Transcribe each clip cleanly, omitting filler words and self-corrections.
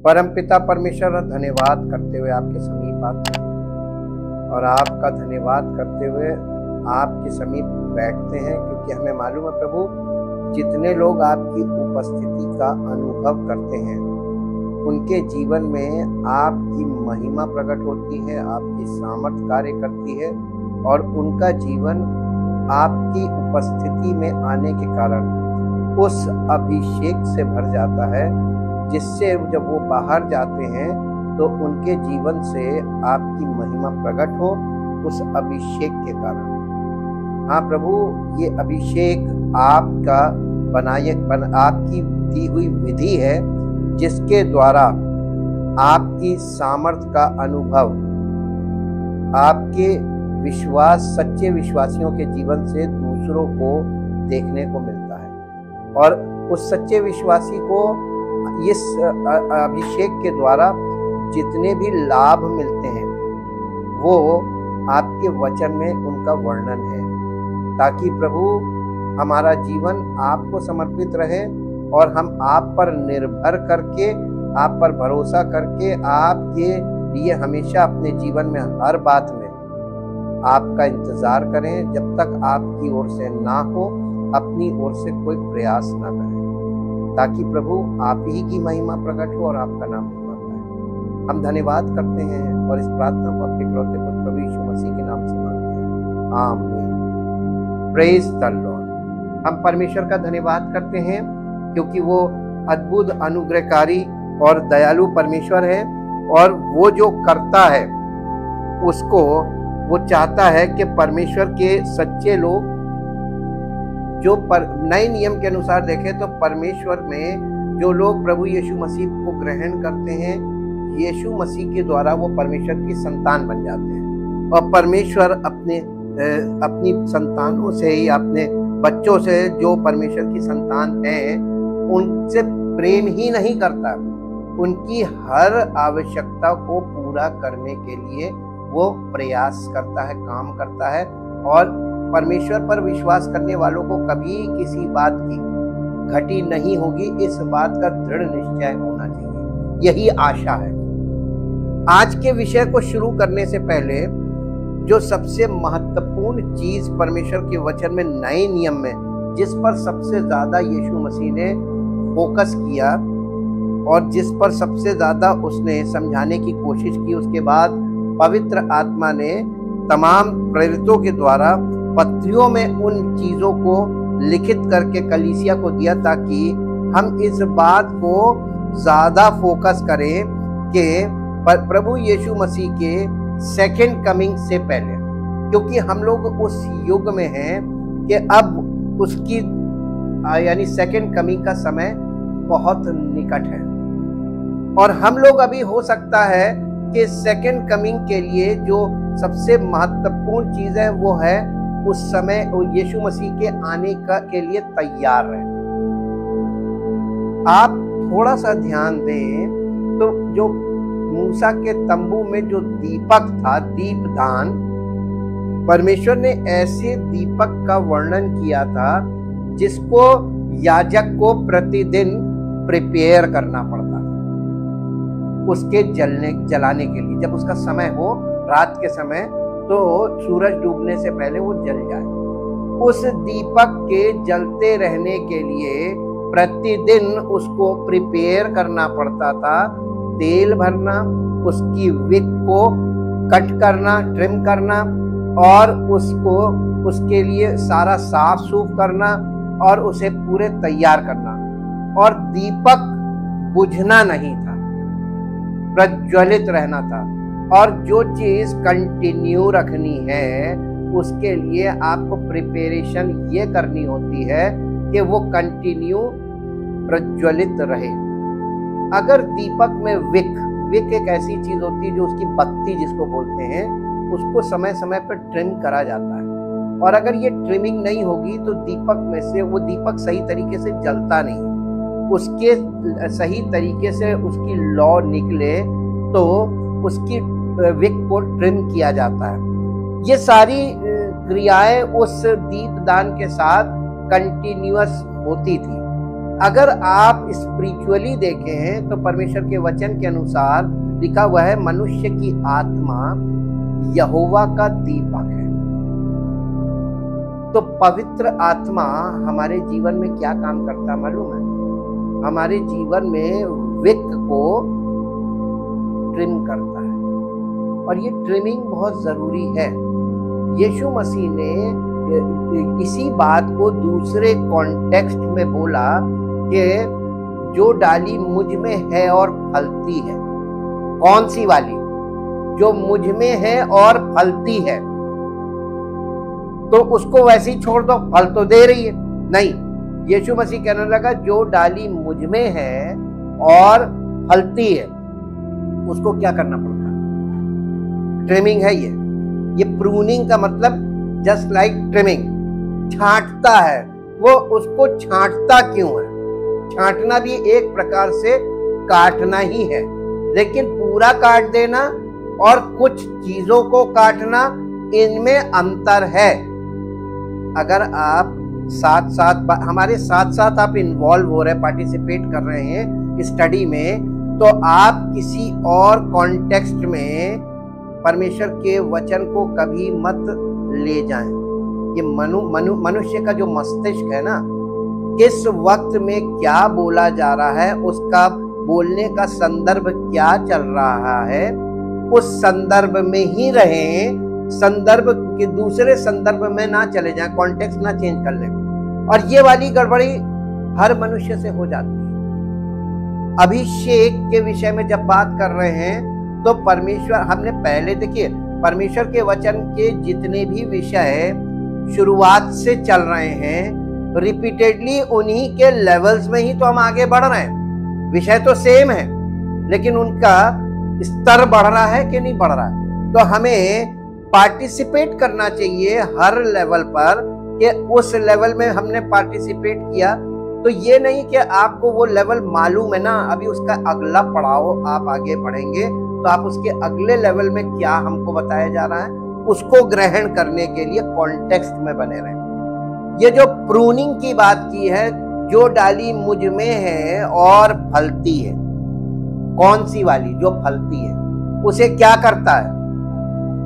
परमपिता परमेश्वर, धन्यवाद करते हुए आपके समीप आते हैं और आपका धन्यवाद करते हुए आपके समीप बैठते हैं, क्योंकि हमें मालूम है प्रभु, जितने लोग आपकी उपस्थिति का अनुभव करते हैं उनके जीवन में आपकी महिमा प्रकट होती है, आपकी सामर्थ कार्य करती है और उनका जीवन आपकी उपस्थिति में आने के कारण उस अभिषेक से भर जाता है, जिससे जब वो बाहर जाते हैं तो उनके जीवन से आपकी महिमा प्रकट हो उस अभिषेक के कारण। हाँ प्रभु, ये अभिषेक आपका आपकी दी हुई विधि है, जिसके द्वारा आपकी सामर्थ का अनुभव आपके विश्वास, सच्चे विश्वासियों के जीवन से दूसरों को देखने को मिलता है और उस सच्चे विश्वासी को इस अभिषेक के द्वारा जितने भी लाभ मिलते हैं वो आपके वचन में उनका वर्णन है, ताकि प्रभु हमारा जीवन आपको समर्पित रहे और हम आप पर निर्भर करके, आप पर भरोसा करके आपके लिए हमेशा अपने जीवन में हर बात में आपका इंतजार करें, जब तक आपकी ओर से ना हो अपनी ओर से कोई प्रयास ना करें, ताकि प्रभु आप ही की महिमा प्रकट हो और आपका नाम महिमा पाए। हम धन्यवाद करते हैं और इस प्रार्थना को आपके इकलौते पुत्र प्रभु यीशु मसीह के नाम से मांगते हैं, आमीन। Praise the Lord. हम परमेश्वर का धन्यवाद करते हैं क्योंकि वो अद्भुत, अनुग्रहकारी और दयालु परमेश्वर है और वो जो करता है उसको वो चाहता है कि परमेश्वर के सच्चे लोग जो नए नियम के अनुसार देखें तो परमेश्वर में जो लोग प्रभु यीशु मसीह को ग्रहण करते हैं, यीशु मसीह के द्वारा वो परमेश्वर की संतान बन जाते हैं और परमेश्वर अपनी संतानों से ही, अपने बच्चों से जो परमेश्वर की संतान है उनसे प्रेम ही नहीं करता, उनकी हर आवश्यकता को पूरा करने के लिए वो प्रयास करता है, काम करता है और परमेश्वर पर विश्वास करने वालों को कभी किसी बात की घटी नहीं होगी, इस बात का दृढ़ निश्चय होना चाहिए। यही आशा है। आज के विषय को शुरू करने से पहले जो सबसे महत्वपूर्ण चीज परमेश्वर के वचन में, नए नियम में, जिस पर सबसे ज्यादा यीशु मसीह ने फोकस किया और जिस पर सबसे ज्यादा उसने समझाने की कोशिश की, उसके बाद पवित्र आत्मा ने तमाम प्रेरितों के द्वारा पत्रियों में उन चीजों को लिखित करके कलीसिया को दिया, ताकि हम इस बात को ज्यादा फोकस करें कि प्रभु यीशु मसीह के सेकंड कमिंग से पहले, क्योंकि हम लोग उस युग में हैं कि अब उसकी यानी सेकंड कमिंग का समय बहुत निकट है और हम लोग अभी हो सकता है कि सेकंड कमिंग के लिए जो सबसे महत्वपूर्ण चीज है वो है उस समय यीशु मसीह के आने के लिए तैयार रहे। आप थोड़ा सा ध्यान दें तो जो मूसा के तंबू में जो दीपक था, दीपदान, परमेश्वर ने ऐसे दीपक का वर्णन किया था जिसको याजक को प्रतिदिन प्रिपेयर करना पड़ता था उसके जलाने के लिए। जब उसका समय हो, रात के समय, तो सूरज डूबने से पहले वो जल जाए। उस दीपक के जलते रहने के लिए प्रतिदिन उसको प्रिपेयर करना पड़ता था, तेल भरना, उसकी विक को कट करना, ट्रिम करना और उसके लिए सारा साफ सूफ करना और उसे पूरे तैयार करना। और दीपक बुझना नहीं था, प्रज्वलित रहना था। और जो चीज कंटिन्यू रखनी है उसके लिए आपको प्रिपरेशन ये करनी होती है कि वो कंटिन्यू प्रज्वलित रहे। अगर दीपक में विक एक ऐसी चीज होती है जो उसकी बत्ती जिसको बोलते हैं, उसको समय समय पर ट्रिम करा जाता है और अगर ये ट्रिमिंग नहीं होगी तो दीपक में से वो दीपक सही तरीके से जलता नहीं। उसके सही तरीके से उसकी लौ निकले तो उसकी विक को ट्रिम किया जाता है। ये सारी क्रियाएं उस दीपदान के साथ कंटिन्यूअस होती थी अगर आप स्पिरिचुअली देखें तो परमेश्वर के वचन के अनुसार लिखा हुआ है, मनुष्य की आत्मा यहोवा का दीपक है। तो पवित्र आत्मा हमारे जीवन में क्या काम करता मालूम है? हमारे जीवन में विक को ट्रिम करता है, और ये ट्रिमिंग बहुत जरूरी है। यीशु मसीह ने इसी बात को दूसरे कॉन्टेक्स्ट में बोला कि जो डाली मुझ में है और फलती है। कौन सी वाली? जो मुझ में है और फलती है, तो उसको वैसे ही छोड़ दो, फल तो दे रही है। नहीं, यीशु मसीह कहने लगा जो डाली मुझ में है और फलती है, उसको क्या करना पड़ता है? ट्रिमिंग है। ये प्रूनिंग का मतलब जस्ट लाइक ट्रिमिंग, छांटता है। वो उसको छांटता क्यों है? छांटना भी एक प्रकार से काटना ही है, लेकिन पूरा काट देना और कुछ चीजों को काटना, इनमें अंतर है। अगर आप साथ साथ हमारे साथ आप इन्वॉल्व हो रहे, पार्टिसिपेट कर रहे हैं स्टडी में, तो आप किसी और कॉन्टेक्स्ट में परमेश्वर के वचन को कभी मत ले जाएं। ये मनुष्य का जो मस्तिष्क है ना, किस वक्त में क्या बोला जा रहा है, उसका बोलने का संदर्भ क्या चल रहा है, उस संदर्भ में ही रहें, संदर्भ के दूसरे संदर्भ में ना चले जाएं, कॉन्टेक्स्ट ना चेंज कर लें। और ये वाली गड़बड़ी हर मनुष्य से हो जाती है। अभिषेक के विषय में जब बात कर रहे हैं तो परमेश्वर, हमने पहले देखिए परमेश्वर के वचन के जितने भी विषय शुरुआत से चल रहे हैं, रिपीटेडली उन्हीं के लेवल्स में ही तो हम आगे बढ़ रहे हैं। विषय तो सेम है, लेकिन उनका स्तर बढ़ रहा है कि नहीं बढ़ रहा है। तो हमें पार्टिसिपेट करना चाहिए हर लेवल पर, कि उस लेवल में हमने पार्टिसिपेट किया तो ये नहीं कि आपको वो लेवल मालूम है ना, अभी उसका अगला पड़ाव आप आगे बढ़ेंगे तो आप उसके अगले लेवल में क्या हमको बताया जा रहा है उसको ग्रहण करने के लिए कॉन्टेक्स्ट में बने रहें। ये जो प्रूनिंग की बात की है, जो डाली मुझ में है और फलती है, कौन सी वाली? जो फलती है, उसे क्या करता है?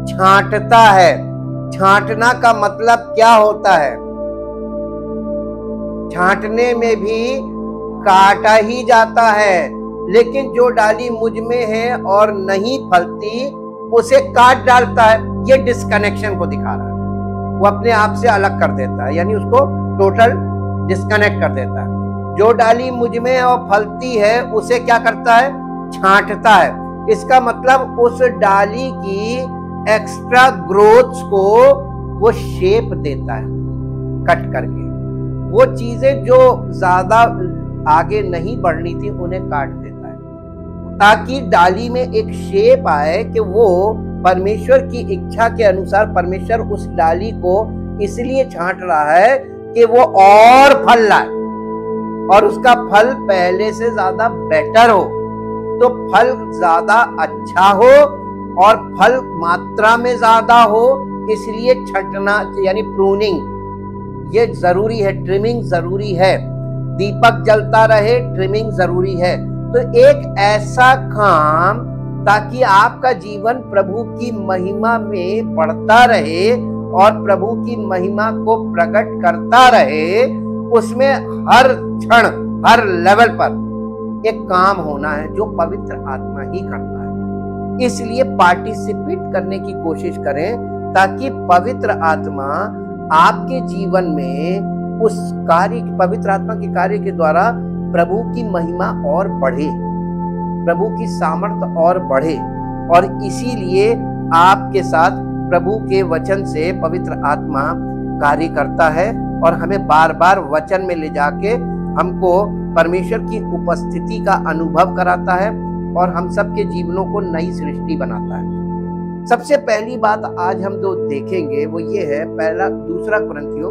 छांटता है। छांटना का मतलब क्या होता है? छांटने में भी काटा ही जाता है, लेकिन जो डाली मुझ में है और नहीं फलती, उसे काट डालता है। ये डिस्कनेक्शन को दिखा रहा है, वो अपने आप से अलग कर देता है, यानी उसको टोटल डिस्कनेक्ट कर देता है। जो डाली मुझ में और फलती है, उसे क्या करता है? छांटता है। इसका मतलब उस डाली की एक्स्ट्रा ग्रोथ्स को वो शेप देता है, कट करके। वो चीजें जो ज्यादा आगे नहीं बढ़नी थी उन्हें काट देता है, ताकि डाली में एक शेप आए कि वो परमेश्वर की इच्छा के अनुसार, परमेश्वर उस डाली को इसलिए छांट रहा है कि वो और फल लाए और उसका फल पहले से ज्यादा बेटर हो। तो फल ज्यादा अच्छा हो और फल मात्रा में ज्यादा हो, इसलिए छंटना यानी प्रूनिंग ये जरूरी है, ट्रिमिंग जरूरी है। दीपक जलता रहे, ट्रिमिंग जरूरी है। तो एक ऐसा काम ताकि आपका जीवन प्रभु की महिमा में बढ़ता रहे और प्रभु की महिमा को प्रकट करता रहे, उसमें हर क्षण हर लेवल पर एक काम होना है जो पवित्र आत्मा ही करता है। इसलिए पार्टिसिपेट करने की कोशिश करें ताकि पवित्र आत्मा आपके जीवन में उस कार्य, पवित्र आत्मा के कार्य के द्वारा प्रभु की महिमा और बढ़े, प्रभु की सामर्थ्य और बढ़े। और इसीलिए आपके साथ प्रभु के वचन से पवित्र आत्मा कार्य करता है और हमें बार बार वचन में ले जाके हमको परमेश्वर की उपस्थिति का अनुभव कराता है और हम सबके जीवनों को नई सृष्टि बनाता है। सबसे पहली बात आज हम जो देखेंगे वो ये है, पहला दूसरा कुरिन्थियों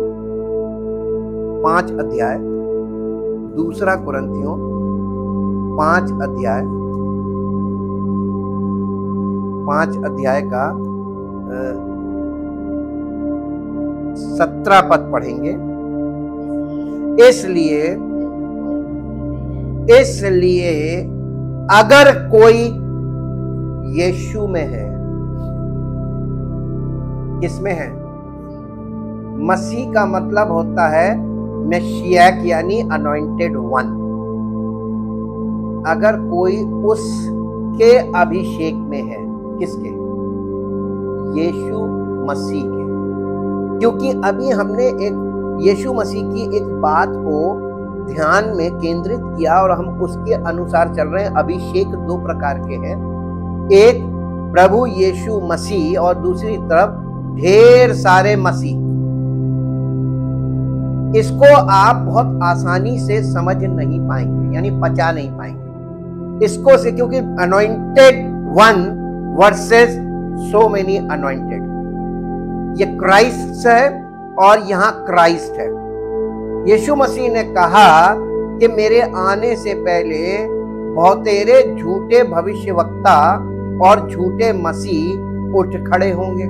5 अध्याय, दूसरा कुरिन्थियों 5 अध्याय, 5 अध्याय का 17 पद पढ़ेंगे। इसलिए इसलिए अगर कोई यीशु में है, किसमें है? मसीह का मतलब होता है मेशियक यानी अनॉइंटेड वन। अगर कोई उसके अभिषेक में है, किसके? यीशु मसीह के। क्योंकि अभी हमने एक यीशु मसीह की एक बात को ध्यान में केंद्रित किया और हम उसके अनुसार चल रहे हैं। अभिषेक दो प्रकार के हैं, एक प्रभु यीशु मसीह और दूसरी तरफ ढेर सारे मसीह। इसको आप बहुत आसानी से समझ नहीं पाएंगे, यानी पचा नहीं पाएंगे इसको से, क्योंकि anointed one versus so many anointed. ये क्राइस्ट है और यहां क्राइस्ट है। यीशु मसीह ने कहा कि मेरे आने से पहले बहुतेरे झूठे भविष्यवक्ता और झूठे मसीह उठ खड़े होंगे।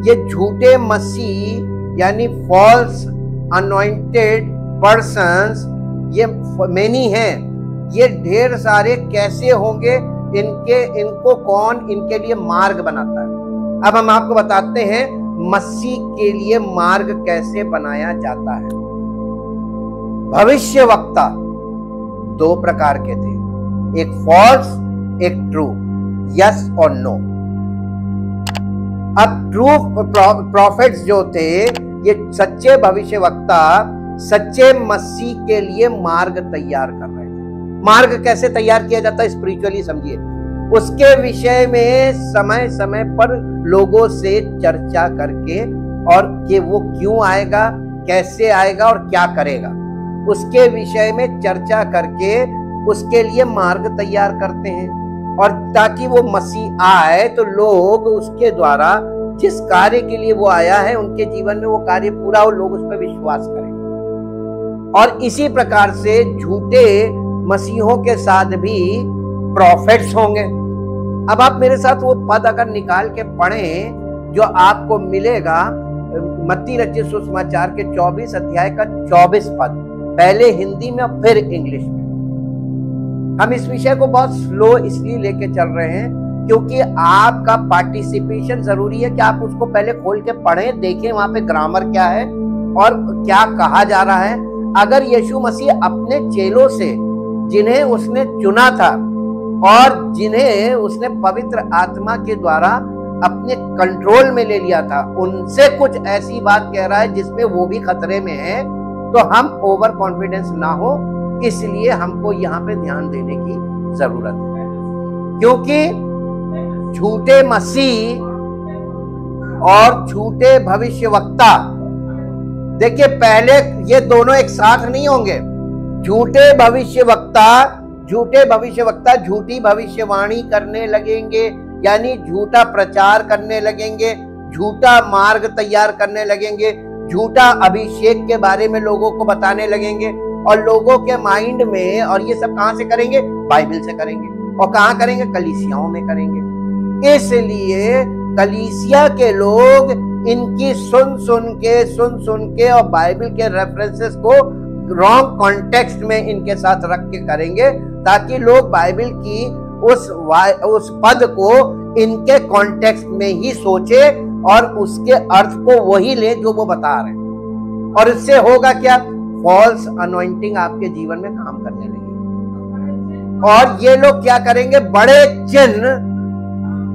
ये झूठे मसीह यानी फॉल्स अनॉइंटेड पर्सन्स, ये मेनी हैं। ये ढेर सारे कैसे होंगे? इनको कौन इनके लिए मार्ग बनाता है? अब हम आपको बताते हैं मसीह के लिए मार्ग कैसे बनाया जाता है। भविष्यवक्ता दो प्रकार के थे, एक फॉल्स, एक ट्रू, यस और नो। अब ट्रू प्रॉफिट्स जो थे, ये सच्चे भविष्यवक्ता सच्चे मसीह के लिए मार्ग तैयार कर रहे थे। मार्ग कैसे तैयार किया जाता है स्पिरिचुअली समझिए। उसके विषय में समय समय पर लोगों से चर्चा करके, और कि वो क्यों आएगा, कैसे आएगा और क्या करेगा, उसके विषय में चर्चा करके उसके लिए मार्ग तैयार करते हैं। और ताकि वो मसीह आए तो लोग उसके द्वारा जिस कार्य के लिए वो आया है उनके जीवन में वो कार्य पूरा हो, लोग उस पर विश्वास करें। और इसी प्रकार से झूठे मसीहों के साथ भी प्रॉफिट्स होंगे। अब आप मेरे साथ वो पद अगर निकाल के पढ़ें जो आपको मिलेगा मत्ती रचित सुसमाचार के 24 अध्याय का 24 पद, पहले हिंदी में और फिर इंग्लिश में। हम इस विषय को बहुत स्लो इसलिए लेके चल रहे हैं क्योंकि आपका पार्टिसिपेशन जरूरी है कि आप उसको पहले खोल के पढ़ें, देखें वहां पे ग्रामर क्या है और क्या कहा जा रहा है। अगर यीशु मसीह अपने चेलों से, जिन्हें उसने चुना था और जिन्हें उसने पवित्र आत्मा के द्वारा अपने कंट्रोल में ले लिया था, उनसे कुछ ऐसी बात कह रहा है जिसमें वो भी खतरे में है, तो हम ओवर कॉन्फिडेंस ना हो, इसलिए हमको यहाँ पे ध्यान देने की जरूरत है। क्योंकि झूठे मसीह और झूठे भविष्यवक्ता, देखिए पहले ये दोनों एक साथ नहीं होंगे। झूठे भविष्यवक्ता झूठी भविष्यवाणी करने लगेंगे, यानी झूठा प्रचार करने लगेंगे, झूठा मार्ग तैयार करने लगेंगे, झूठा अभिषेक के बारे में लोगों को बताने लगेंगे। और लोगों के माइंड में, और ये सब कहां से करेंगे? बाइबल से करेंगे। और कहां करेंगे? कलीसियाओं में करेंगे। इसलिए कलीसिया के लोग इनकी सुन सुन के और बाइबल के रेफरेंसेस को रॉन्ग कॉन्टेक्स्ट में इनके साथ रख के करेंगे, ताकि लोग बाइबल की उस पद को इनके कॉन्टेक्स्ट में ही सोचे और उसके अर्थ को वही ले जो वो बता रहे हैं। और इससे होगा क्या? फॉल्स अनॉइंटिंग आपके जीवन में काम करने लगेगी। और ये लोग क्या करेंगे? बड़े चिन्ह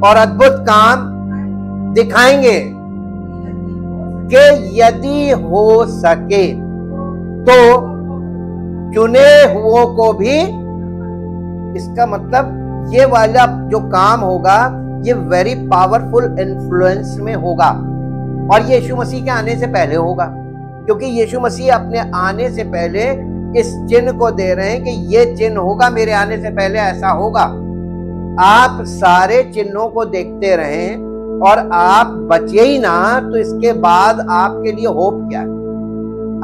और अद्भुत काम दिखाएंगे कि यदि हो सके तो चुने हुओं को भी, इसका मतलब ये वाला जो काम होगा ये वेरी पावरफुल इन्फ्लुएंस में होगा। और यीशु मसीह के आने से पहले होगा, क्योंकि यीशु मसीह अपने आने से पहले इस चिन्ह को दे रहे हैं कि ये चिन्ह होगा, मेरे आने से पहले ऐसा होगा। आप सारे चिन्हों को देखते रहें और आप बचे ही ना, तो इसके बाद आपके लिए होप क्या है?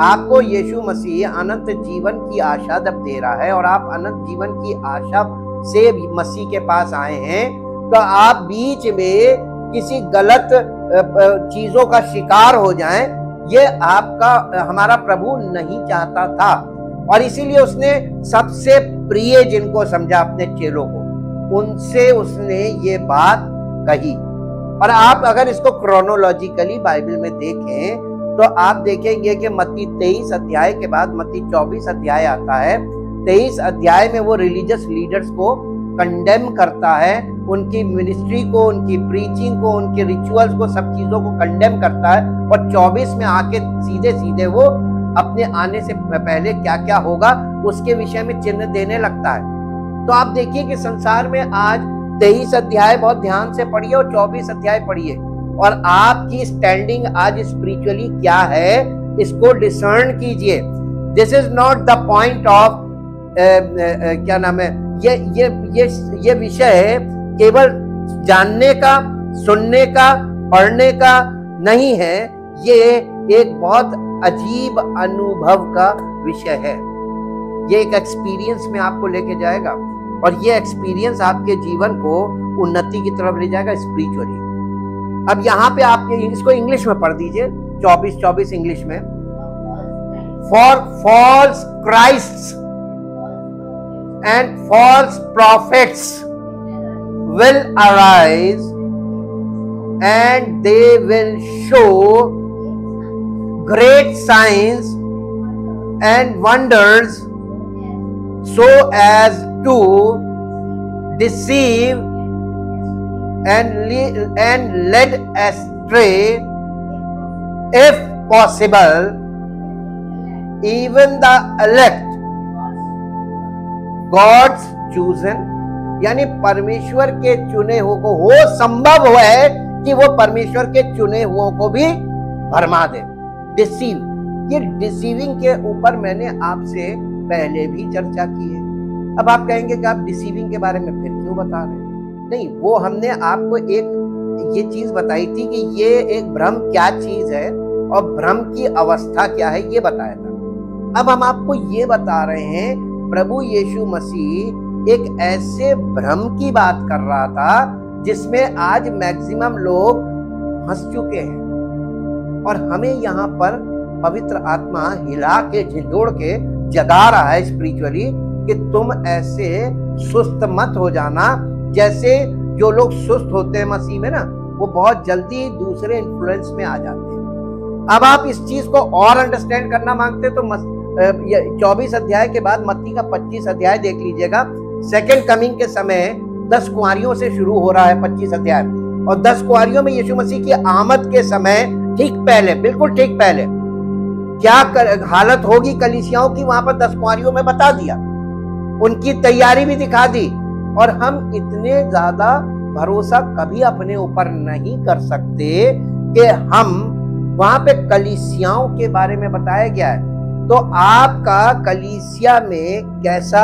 आपको यीशु मसीह अनंत जीवन की आशा जब दे रहा है और आप अनंत जीवन की आशा से मसीह के पास आए हैं, तो आप बीच में किसी गलत चीजों का शिकार हो जाएं, ये आपका हमारा प्रभु नहीं चाहता था। और इसीलिए उसने सबसे प्रिय जिनको समझा अपने चेलों को, उनसे उसने ये बात कही। और आप अगर इसको क्रोनोलॉजिकली बाइबल में देखें तो आप देखेंगे कि मत्ती 23 अध्याय के बाद मत्ती 24 अध्याय आता है। 23 अध्याय में वो रिलीजियस लीडर्स को कंडेम करता है, उनकी मिनिस्ट्री को, उनकी प्रीचिंग को, उनके रिचुअल्स को, सब चीजों को कंडेम करता है। और 24 में आके सीधे सीधे वो अपने आने से पहले क्या क्या होगा उसके विषय में चिन्ह देने लगता है। तो आप देखिए कि संसार में आज 23 अध्याय बहुत ध्यान से पढ़िए और 24 अध्याय पढ़िए, और आपकी स्टैंडिंग आज स्पिरिचुअली क्या है इसको डिसर्न कीजिए। This is not the point of क्या नाम है, ये विषय केवल जानने का, सुनने का, पढ़ने का नहीं है, ये एक बहुत अजीब अनुभव का विषय है। ये एक एक्सपीरियंस में आपको लेके जाएगा और ये एक्सपीरियंस आपके जीवन को उन्नति की तरफ ले जाएगा स्पिरिचुअली। अब यहाँ पे आप इसको इंग्लिश में पढ़ दीजिए, 24 इंग्लिश में। For false Christs and false prophets will arise and they will show great signs and wonders so as to deceive and lead astray, if possible, even the elect, God's chosen, यानी परमेश्वर के चुने हुओं को, हो संभव है कि वो परमेश्वर के चुने हुओं को भी भरमा दे, डिसीव। ये डिसीविंग के ऊपर मैंने आपसे पहले भी चर्चा की है। अब आप कहेंगे कि आप डिसीविंग के बारे में फिर क्यों बता रहे हैं? नहीं, वो हमने आपको एक ये चीज बताई थी कि ये एक भ्रम क्या चीज है और भ्रम की अवस्था क्या है, ये बताया था। अब हम आपको ये बता रहे हैं, प्रभु यीशु मसीह एक ऐसे भ्रम की बात कर रहा था जिसमें आज मैक्सिमम लोग फंस चुके हैं, और हमें यहाँ पर पवित्र आत्मा हिला के, झिझोड़ के जगा रहा है स्पिरिचुअली कि तुम ऐसे सुस्त मत हो जाना। जैसे जो लोग सुस्त होते हैं मसीह में ना, वो बहुत जल्दी दूसरे इन्फ्लुएंस में आ जाते हैं। अब आप इस चीज को और अंडरस्टैंड करना मांगते तो 24 अध्याय के बाद मत्ती का 25 अध्याय देख लीजिएगा। सेकंड कमिंग के समय 10 कुंवारियों से शुरू हो रहा है 25 अध्याय, और 10 कुंवारियों में यीशु मसीह की आमद के समय ठीक पहले, बिल्कुल ठीक पहले क्या हालत होगी कलीसियाओं की, वहां पर 10 कुंवारियों में बता दिया, उनकी तैयारी भी दिखा दी। और हम इतने ज्यादा भरोसा कभी अपने ऊपर नहीं कर सकते कि हम, वहां पे कलीसियाओं के बारे में बताया गया है, तो आपका कलीसिया में कैसा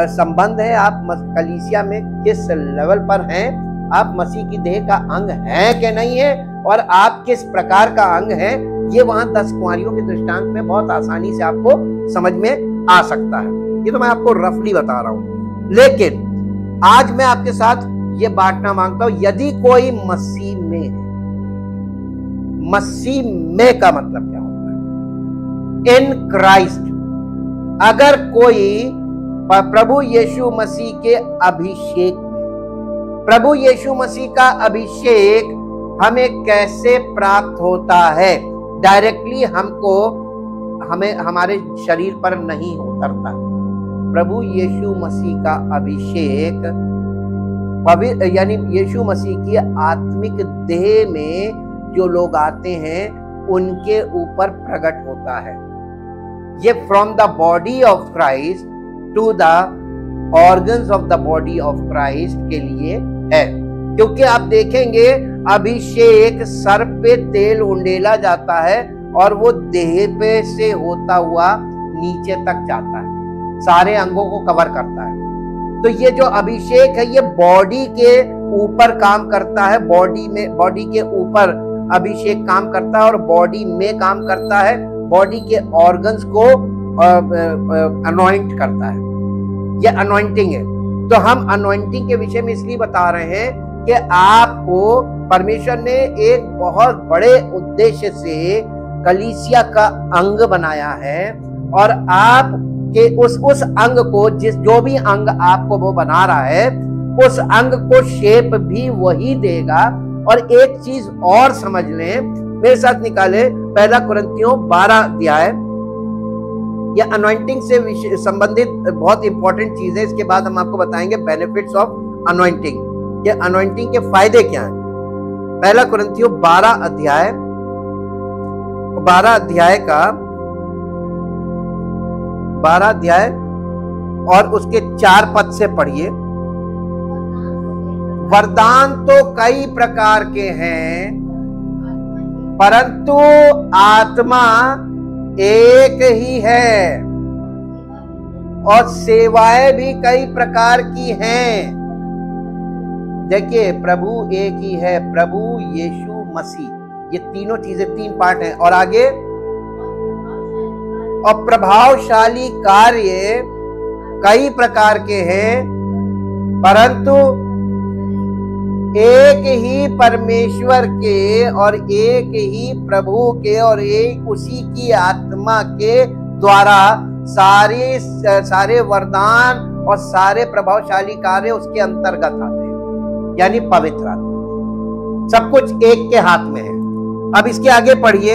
संबंध है, आप कलीसिया में किस लेवल पर हैं, आप मसीह की देह का अंग हैं कि नहीं है, और आप किस प्रकार का अंग हैं, ये वहां 10 कुंवारियों के दृष्टांत में बहुत आसानी से आपको समझ में आ सकता है। ये तो मैं आपको रफली बता रहा हूं, लेकिन आज मैं आपके साथ ये बांटना मांगता हूं, यदि कोई मसीह में है, मसीह में का मतलब क्या होता है? इन क्राइस्ट, अगर कोई प्रभु यीशु मसीह के अभिषेक में, प्रभु यीशु मसीह का अभिषेक हमें कैसे प्राप्त होता है? डायरेक्टली हमको, हमें हमारे शरीर पर नहीं उतरता। प्रभु यीशु मसीह का अभिषेक यानी यीशु मसीह की आत्मिक देह में जो लोग आते हैं उनके ऊपर प्रकट होता है। ये from the body of Christ to the organs of the body of Christ के लिए है, क्योंकि आप देखेंगे अभिषेक सर पे तेल उंडेला जाता है और वो देह पे से होता हुआ नीचे तक जाता है, सारे अंगों को कवर करता है। तो ये जो अभिषेक है ये बॉडी के ऊपर काम करता है, बॉडी के ऊपर अभिषेक काम करता है और बॉडी में काम करता है, बॉडी के ऑर्गन्स को अनॉइंट करता है। ये अनॉइंटिंग है। तो हम अनॉइंटिंग के विषय में इसलिए बता रहे हैं कि आपको परमेश्वर ने एक बहुत बड़े उद्देश्य से कलीसिया का अंग बनाया है, और आप कि उस अंग को, जो भी अंग आपको वो बना रहा है, उस अंग को शेप भी वही देगा। और एक चीज और समझ लें, मेरे साथ निकाले 1 कुरिन्थियों 12 अध्याय। यह अनॉइंटिंग से संबंधित बहुत इंपॉर्टेंट चीज है। इसके बाद हम आपको बताएंगे बेनिफिट्स ऑफ अनॉइंटिंग, ये अनॉइंटिंग के फायदे क्या हैं। 1 कुरिन्थियों 12 अध्याय का 12 अध्याय और उसके 4 पद से पढ़िए। वरदान तो कई प्रकार के हैं, परंतु आत्मा एक ही है, और सेवाएं भी कई प्रकार की हैं। देखिए, प्रभु एक ही है, प्रभु यीशु मसीह। ये तीनों चीजें 3 पार्ट हैं। और आगे, और प्रभावशाली कार्य कई प्रकार के हैं, परंतु एक ही परमेश्वर के और एक ही प्रभु के और एक उसी की आत्मा के द्वारा सारे वरदान और सारे प्रभावशाली कार्य उसके अंतर्गत आते हैं, यानी पवित्र आत्मा। सब कुछ एक के हाथ में है। अब इसके आगे पढ़िए,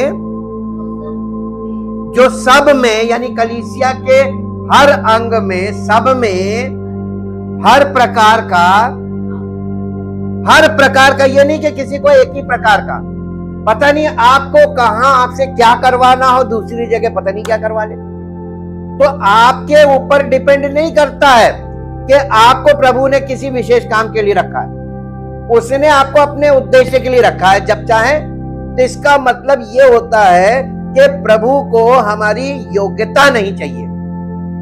जो सब में, यानी कलीसिया के हर अंग में, सब में हर प्रकार का, ये नहीं कि किसी को एक ही प्रकार का, पता नहीं आपको कहां आपसे क्या करवाना हो, दूसरी जगह पता नहीं क्या करवा ले। तो आपके ऊपर डिपेंड नहीं करता है कि आपको प्रभु ने किसी विशेष काम के लिए रखा है। उसने आपको अपने उद्देश्य के लिए रखा है जब चाहे। तो इसका मतलब ये होता है कि प्रभु को हमारी योग्यता नहीं चाहिए।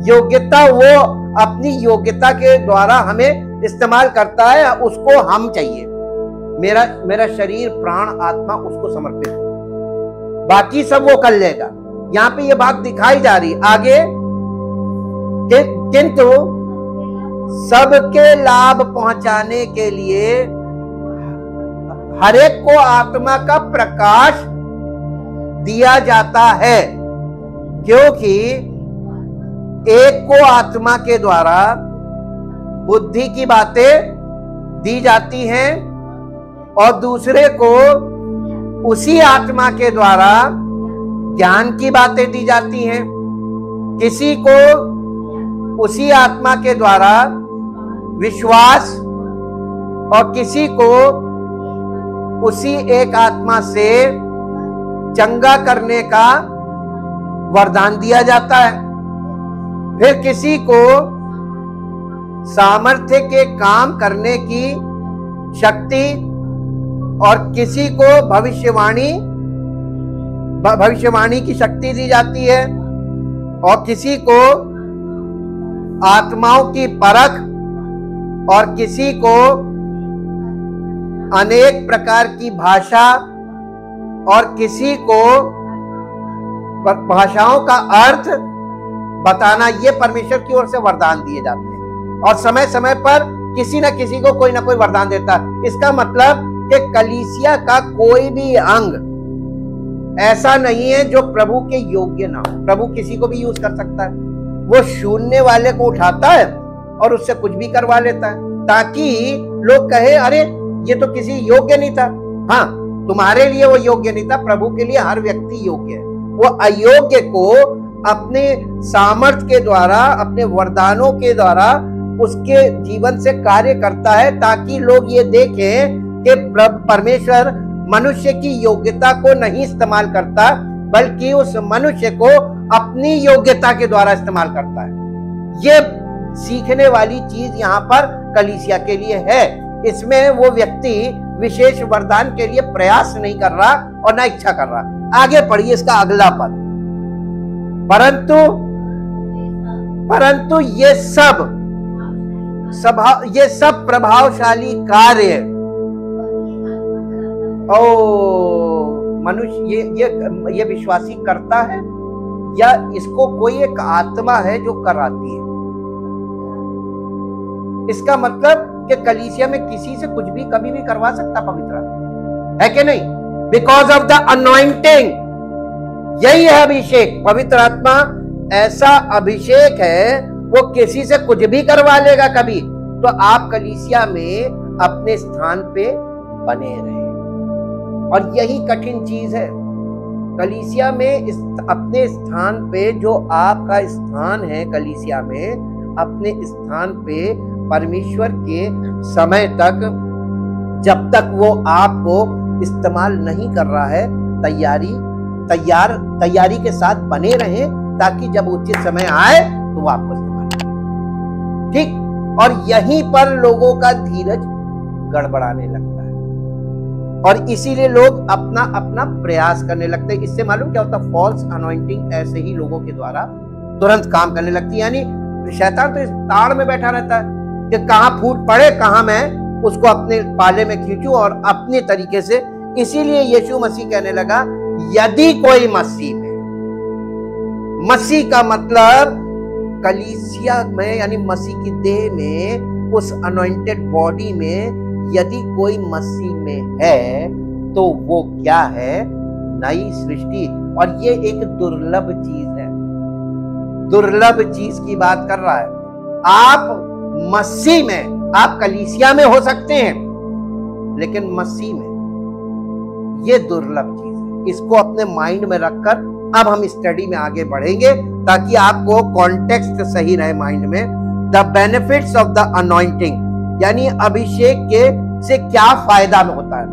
योग्यता वो अपनी योग्यता के द्वारा हमें इस्तेमाल करता है, उसको हम चाहिए। मेरा शरीर, प्राण, आत्मा उसको समर्पित हो, बाकी सब वो कर लेगा। यहां पे ये बात दिखाई जा रही आगे, किंतु सबके लाभ पहुंचाने के लिए हरेक को आत्मा का प्रकाश दिया जाता है, क्योंकि एक को आत्मा के द्वारा बुद्धि की बातें दी जाती हैं और दूसरे को उसी आत्मा के द्वारा ज्ञान की बातें दी जाती हैं। किसी को उसी आत्मा के द्वारा विश्वास और किसी को उसी एक आत्मा से चंगा करने का वरदान दिया जाता है। फिर किसी को सामर्थ्य के काम करने की शक्ति और किसी को भविष्यवाणी की शक्ति दी जाती है और किसी को आत्माओं की परख और किसी को अनेक प्रकार की भाषा और किसी को भाषाओं का अर्थ बताना। ये परमेश्वर की ओर से वरदान दिए जाते हैं और समय समय पर किसी न किसी को कोई ना कोई वरदान देता है। इसका मतलब कि कलीसिया का कोई भी अंग ऐसा नहीं है जो प्रभु के योग्य ना हो। प्रभु किसी को भी यूज कर सकता है। वो शून्य वाले को उठाता है और उससे कुछ भी करवा लेता है, ताकि लोग कहे अरे ये तो किसी योग्य नहीं था। हाँ, तुम्हारे लिए वो योग्य नहीं था, प्रभु के लिए हर व्यक्ति योग्य है। वो अयोग्य को अपने सामर्थ्य के द्वारा, अपने वरदानों के द्वारा उसके जीवन से कार्य करता है, ताकि लोग ये देखें कि परमेश्वर मनुष्य की योग्यता को नहीं इस्तेमाल करता, बल्कि उस मनुष्य को अपनी योग्यता के द्वारा इस्तेमाल करता है। ये सीखने वाली चीज यहाँ पर कलीसिया के लिए है। इसमें वो व्यक्ति विशेष वरदान के लिए प्रयास नहीं कर रहा और ना इच्छा कर रहा। आगे पढ़िए इसका अगला पद। परंतु ये सब प्रभावशाली कार्य मनुष्य ये विश्वासी करता है या इसको कोई एक आत्मा है जो कराती है। इसका मतलब कि कलीसिया में किसी से कुछ भी कभी भी करवा सकता पवित्र है कि नहीं? Because of the anointing. यही है अभिषेक। पवित्र आत्मा ऐसा अभिषेक है वो किसी से कुछ भी करवा लेगा कभी। तो आप कलीसिया में अपने स्थान पे बने रहे, और यही कठिन चीज है। कलीसिया में अपने स्थान पे, जो आपका स्थान है कलीसिया में, अपने स्थान पे परमेश्वर के समय तक, जब तक वो आपको इस्तेमाल नहीं कर रहा है, तैयारी के साथ बने रहें, ताकि जब उचित समय आए तो वो आपको इस्तेमाल करें। ठीक। और यहीं पर लोगों का धीरज गड़बड़ाने लगता है, और इसीलिए लोग अपना अपना प्रयास करने लगते हैं। इससे मालूम क्या होता है? फॉल्स अनॉइंटिंग ऐसे ही लोगों के द्वारा तुरंत काम करने लगती है। यानी शैतान तो इस ताड़ में बैठा रहता है कि कहां फूट पड़े, कहां मैं उसको अपने पाले में खींचूं और अपने तरीके से। इसीलिए यीशु मसीह कहने लगा, यदि कोई मसीह में, मसीह का मतलब कलीसिया में, यानी मसीह की देह में, उस अनॉइंटेड बॉडी में यदि कोई मसीह में है तो वो क्या है? नई सृष्टि। और ये एक दुर्लभ चीज है, दुर्लभ चीज की बात कर रहा है। आप मसीह में, आप कलीसिया में हो सकते हैं, लेकिन मसीह में, ये दुर्लभ चीज है। इसको अपने माइंड में रखकर अब हम स्टडी में आगे बढ़ेंगे, ताकि आपको कॉन्टेक्स्ट सही रहे माइंड में। The benefits of the anointing, यानी अभिषेक के से क्या फायदा होता है।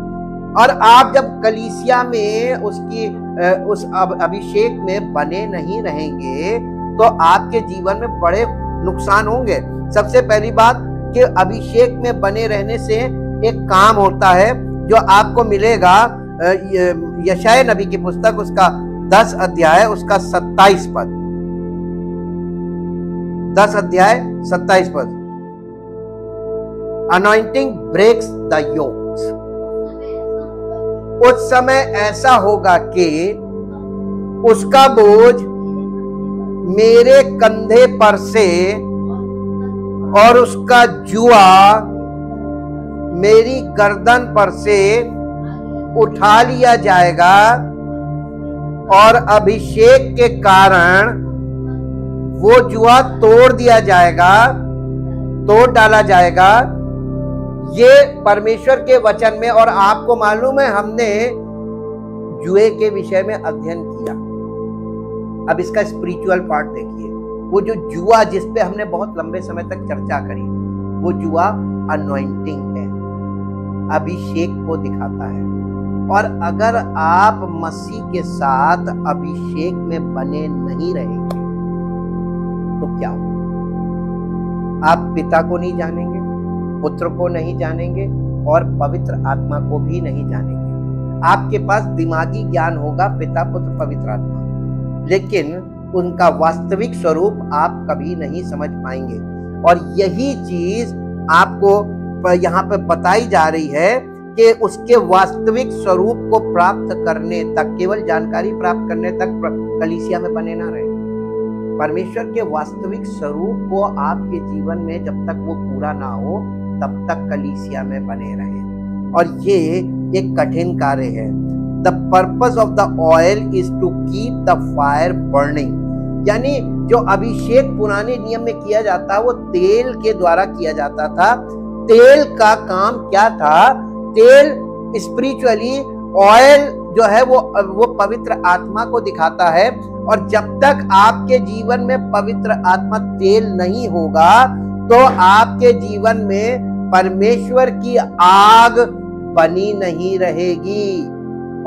और आप जब कलीसिया में उस अभिषेक में बने नहीं रहेंगे तो आपके जीवन में बड़े नुकसान होंगे। सबसे पहली बात कि अभिषेक में बने रहने से एक काम होता है जो आपको मिलेगा। यशाया नबी की पुस्तक, उसका 10 अध्याय, उसका 27 पद, 10 अध्याय 27 पद। Anointing breaks the yokes. उस समय ऐसा होगा कि उसका बोझ मेरे कंधे पर से और उसका जुआ मेरी गर्दन पर से उठा लिया जाएगा, और अभिषेक के कारण वो जुआ तोड़ दिया जाएगा, तोड़ डाला जाएगा। ये परमेश्वर के वचन में, और आपको मालूम है हमने जुए के विषय में अध्ययन किया। अब इसका स्पिरिचुअल पार्ट देखिए। वो जो जुआ जिस पे हमने बहुत लंबे समय तक चर्चा करी, वो जुआ अनॉइंटिंग है, अभिषेक को दिखाता है। और अगर आप मसीह के साथ अभिषेक में बने नहीं रहेंगे तो क्या होगा? आप पिता को नहीं जानेंगे, पुत्र को नहीं जानेंगे, और पवित्र आत्मा को भी नहीं जानेंगे। आपके पास दिमागी ज्ञान होगा, पिता, पुत्र, पवित्र आत्मा, लेकिन उनका वास्तविक स्वरूप आप कभी नहीं समझ पाएंगे। और यही चीज आपको यहाँ पे बताई जा रही है कि उसके वास्तविक स्वरूप को प्राप्त करने तक, केवल जानकारी प्राप्त करने तक कलीसिया में बने ना रहे। परमेश्वर के वास्तविक स्वरूप को आपके जीवन में जब तक वो पूरा ना हो, तब तक कलीसिया में बने रहे। और ये एक कठिन कार्य है। The purpose of the oil is to keep the fire burning. यानी जो अभिषेक पुराने नियम में किया जाता, वो तेल के द्वारा किया जाता था। तेल का काम क्या था? तेल स्पिरिचुअली, ऑयल जो है वो पवित्र आत्मा को दिखाता है। और जब तक आपके जीवन में पवित्र आत्मा तेल नहीं होगा, तो आपके जीवन में परमेश्वर की आग बनी नहीं रहेगी।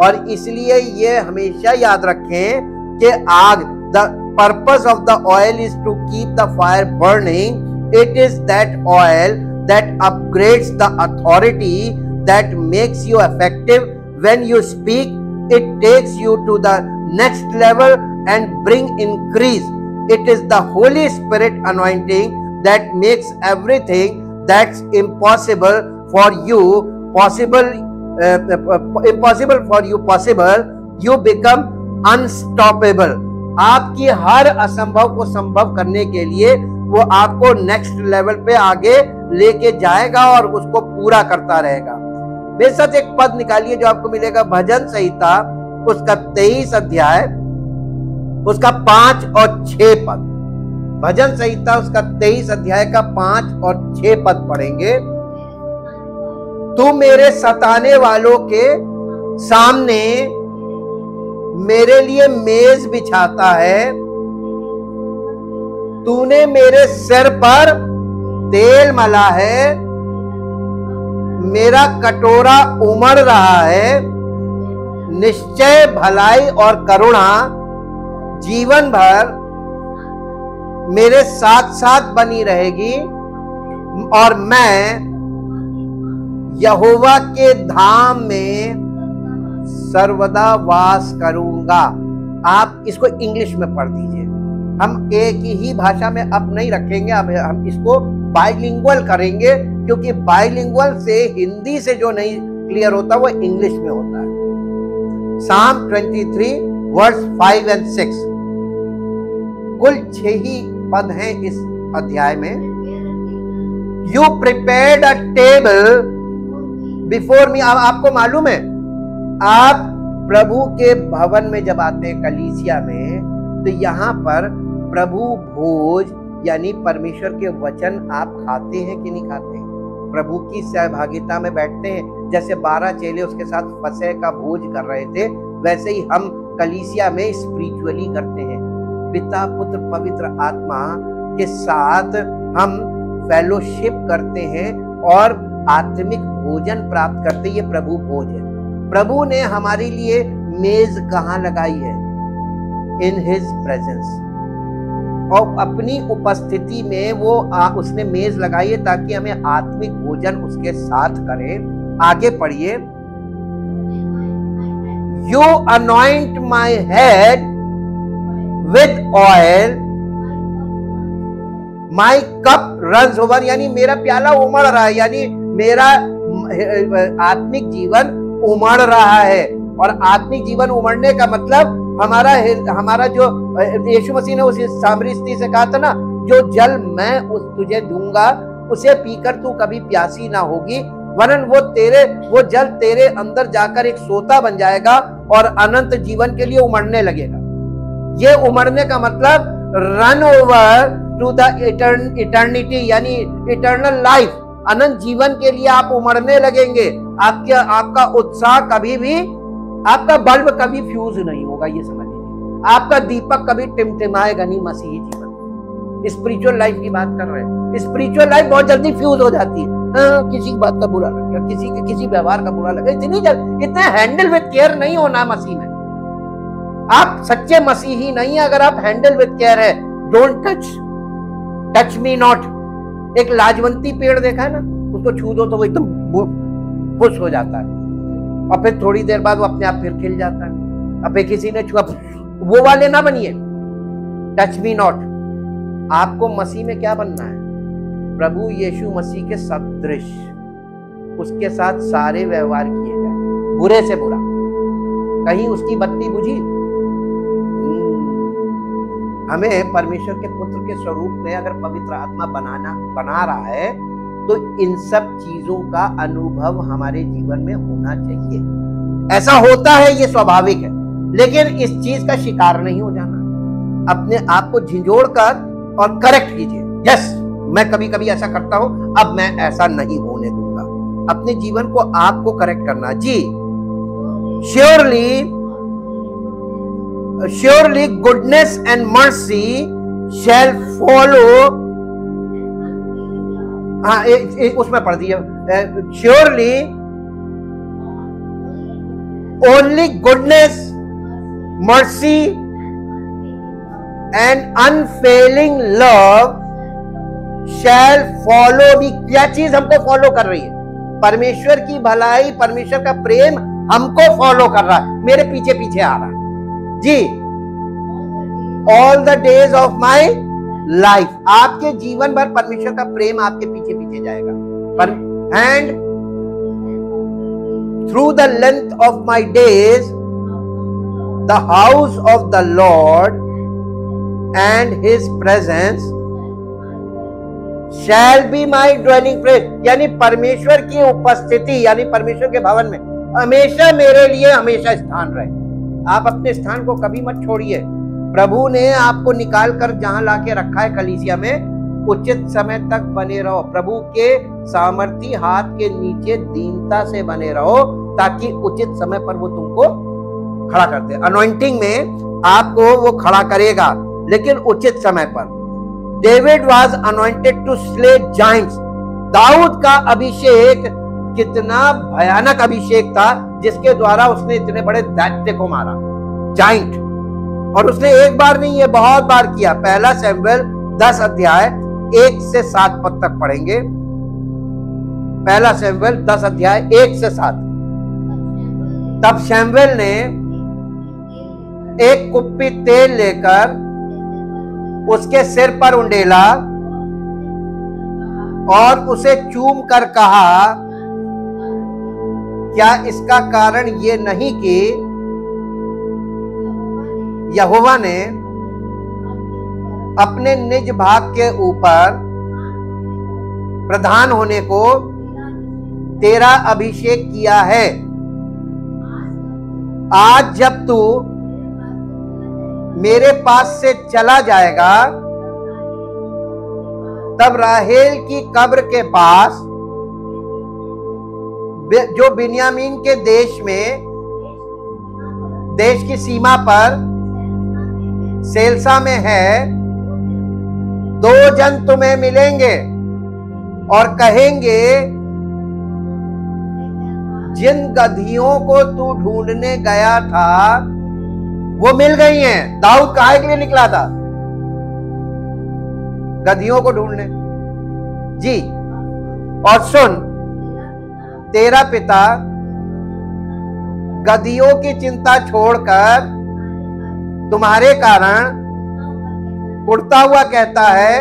और इसलिए ये हमेशा याद रखें कि आग, the purpose of the oil is to keep the fire burning. It is that oil that upgrades the authority, that makes you effective when you speak. It takes you to the next level and bring increase. It is the Holy Spirit anointing that makes everything that's impossible for you possible. Impossible for you possible. You become unstoppable. आपकी हर असंभव को संभव करने के लिए वो आपको next level पे आगे लेके जाएगा और उसको पूरा करता रहेगा। बेशक एक पद निकालिए जो आपको मिलेगा भजन संहिता, उसका 23 अध्याय उसका 5 और 6 पद, भजन संहिता उसका 23 अध्याय का 5 और 6 पद पढ़ेंगे। तू मेरे सताने वालों के सामने मेरे लिए मेज बिछाता है, तूने मेरे सिर पर तेल मला है, मेरा कटोरा उमड़ रहा है। निश्चय भलाई और करुणा जीवन भर मेरे साथ साथ बनी रहेगी और मैं यहोवा के धाम में सर्वदा वास करूंगा। आप इसको इंग्लिश में पढ़ दीजिए। हम एक ही भाषा में अब नहीं रखेंगे, अब हम इसको बाइलिंगुअल करेंगे, क्योंकि बाइलिंगुअल से हिंदी से जो नहीं क्लियर होता वो इंग्लिश में होता है। Psalm 23 वर्स 5 और 6, कुल 6 ही पद हैं इस अध्याय में। You prepared a table before me। अब आपको मालूम है, आप प्रभु के भवन में जब आते हैं कलीसिया में, तो यहाँ पर प्रभु भोज यानी परमेश्वर के वचन आप खाते हैं कि नहीं खाते हैं? प्रभु की सहभागिता में बैठते हैं। जैसे 12 चेले उसके साथ फसह का भोज कर रहे थे, वैसे ही हम कलीसिया में स्पिरिचुअली करते हैं। पिता पुत्र पवित्र आत्मा के साथ हम फेलोशिप करते हैं और आत्मिक भोजन प्राप्त करते हैं। ये प्रभु भोज है। प्रभु ने हमारे लिए मेज कहाँ लगाई है? In his presence. और अपनी उपस्थिति में वो उसने मेज लगाई है ताकि हमें आत्मिक भोजन उसके साथ करें। आगे पढ़िए। You anoint my head with oil, my cup runs over, यानी मेरा प्याला उमड़ रहा है, यानी मेरा आत्मिक जीवन उमड़ रहा है। और आत्मिक जीवन उमड़ने का मतलब हमारा जो यीशु मसीह ने उस सामरी स्त्री से कहा था ना, जो जल मैं तुझे दूंगा उसे पीकर तू कभी प्यासी ना होगी, वरन वो जल तेरे अंदर जाकर एक सोता बन जाएगा और अनंत जीवन के लिए उमड़ने लगेगा। ये उमड़ने का मतलब run over to the eternity, यानी इटर्नल लाइफ, अनंत जीवन के लिए आप उमड़ने लगेंगे। आपका उत्साह कभी भी, आपका बल्ब कभी फ्यूज नहीं होगा, ये समझ लीजिए। आपका दीपक कभी टिमटिमाएगा नहीं। मसीही जीवन, स्पिरिचुअल लाइफ की बात कर रहे हैं। स्पिरिचुअल लाइफ बहुत जल्दी फ्यूज हो जाती है। किसी की बात का बुरा लग गया, किसी व्यवहार का बुरा लगा, इतने हैंडल विद केयर नहीं होना मसीह में। आप सच्चे मसीही नहीं अगर आप हैंडल विद केयर है। Don't touch me not. एक लाजवंती पेड़ देखा है ना, उसको छू दो तो वो एकदम खुश हो जाता है और फिर थोड़ी देर बाद वो अपने आप फिर खिल जाता है। अब किसी ने छुआ, वो वाले ना बनिए। Touch me not. आपको मसीह में क्या बनना है? प्रभु यीशु मसीह के सदृश, उसके साथ सारे व्यवहार किए जाए, बुरे से बुरा। कहीं उसकी बत्ती बुझी? हमें परमेश्वर के पुत्र के स्वरूप में अगर पवित्र आत्मा बना रहा है तो इन सब चीजों का अनुभव हमारे जीवन में होना चाहिए। ऐसा होता है, ये स्वाभाविक है, लेकिन इस चीज का शिकार नहीं हो जाना। अपने आप को झिझोड़ कर और करेक्ट कीजिए। यस, मैं कभी कभी ऐसा करता हूं, अब मैं ऐसा नहीं होने दूंगा। अपने जीवन को आपको करेक्ट करना। जी, surely goodness and mercy shall follow। उसमें पढ़ दिया, surely only goodness, mercy and unfailing love shall follow me। क्या चीज हमको फॉलो कर रही है? परमेश्वर की भलाई, परमेश्वर का प्रेम हमको फॉलो कर रहा है, मेरे पीछे पीछे आ रहा है। जी, all the days of my life, आपके जीवन भर परमेश्वर का प्रेम आपके पीछे पीछे जाएगा। And through the length of my days the house of the Lord and his presence shall be my dwelling place, यानी परमेश्वर की उपस्थिति, यानी परमेश्वर के भवन में हमेशा मेरे लिए हमेशा स्थान रहे। आप अपने स्थान को कभी मत छोड़िए। प्रभु ने आपको निकाल कर जहां लाके रखा है कलीसिया में, उचित समय तक बने रहो। प्रभु के सामर्थी हाथ के नीचे दीनता से बने रहो, ताकि उचित समय पर वो तुमको खड़ा कर दे। अनॉइंटिंग में आपको वो खड़ा करेगा, लेकिन उचित समय पर। David was anointed to slay giants. दाऊद का अभिषेक कितना भयानक अभिषेक था, जिसके द्वारा उसने इतने बड़े दैत्य को मारा, जाइंट। और उसने एक बार नहीं, ये बहुत बार किया। पहला शमूएल 10 अध्याय 1 से 7 पद तक पढ़ेंगे। पहला शमूएल 10 अध्याय 1 से 7। तब शमूएल ने एक कुप्पी तेल लेकर उसके सिर पर उंडेला और उसे चूम कर कहा, क्या इसका कारण ये नहीं कि यहोवा ने अपने निज भाग के ऊपर प्रधान होने को तेरा अभिषेक किया है। आज जब तू मेरे पास से चला जाएगा, तब राहेल की कब्र के पास, जो बिन्यामीन के देश में, देश की सीमा पर सेल्सा में है, 2 जन तुम्हें मिलेंगे और कहेंगे, जिन गधियों को तू ढूंढने गया था वो मिल गई हैं। दाऊद काहे के लिए निकला था? गधियों को ढूंढने। जी, और सुन, तेरा पिता गधियों की चिंता छोड़कर तुम्हारे कारण उड़ता हुआ कहता है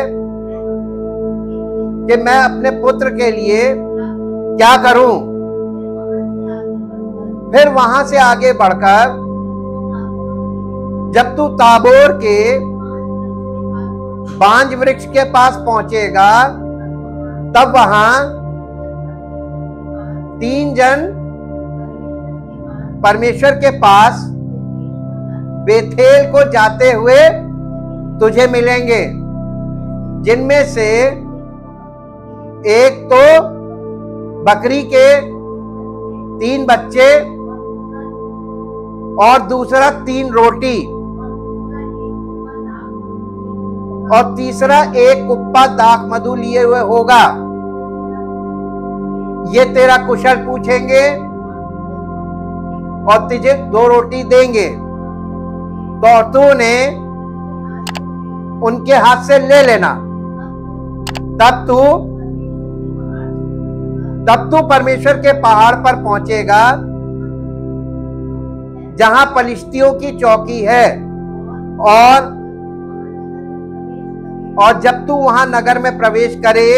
कि मैं अपने पुत्र के लिए क्या करूं। फिर वहां से आगे बढ़कर जब तू ताबोर के बांज वृक्ष के पास पहुंचेगा, तब वहां 3 जन परमेश्वर के पास बेथेल को जाते हुए तुझे मिलेंगे, जिनमें से एक तो बकरी के 3 बच्चे और दूसरा 3 रोटी और तीसरा एक कुप्पा दाख मधु लिए हुए होगा। ये तेरा कुशल पूछेंगे और तुझे 2 रोटी देंगे, तो तूने उनके हाथ से ले लेना। तब तू परमेश्वर के पहाड़ पर पहुंचेगा, जहां पलिश्तियों की चौकी है, और जब तू वहां नगर में प्रवेश करे,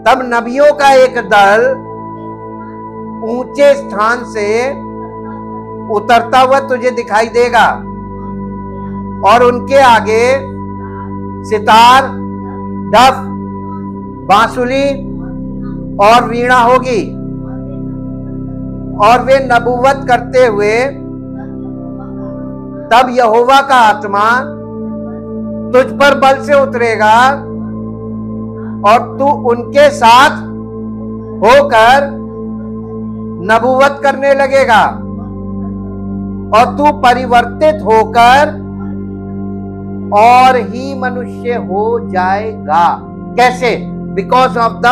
तब नबियों का एक दल ऊंचे स्थान से उतरता हुआ तुझे दिखाई देगा, और उनके आगे सितार, डफ, बांसुरी और वीणा होगी, और वे नबूवत करते हुए, तब यहोवा का आत्मा तुझ पर बल से उतरेगा और तू उनके साथ होकर नबूवत करने लगेगा, और तू परिवर्तित होकर और ही मनुष्य हो जाएगा। कैसे? Because of the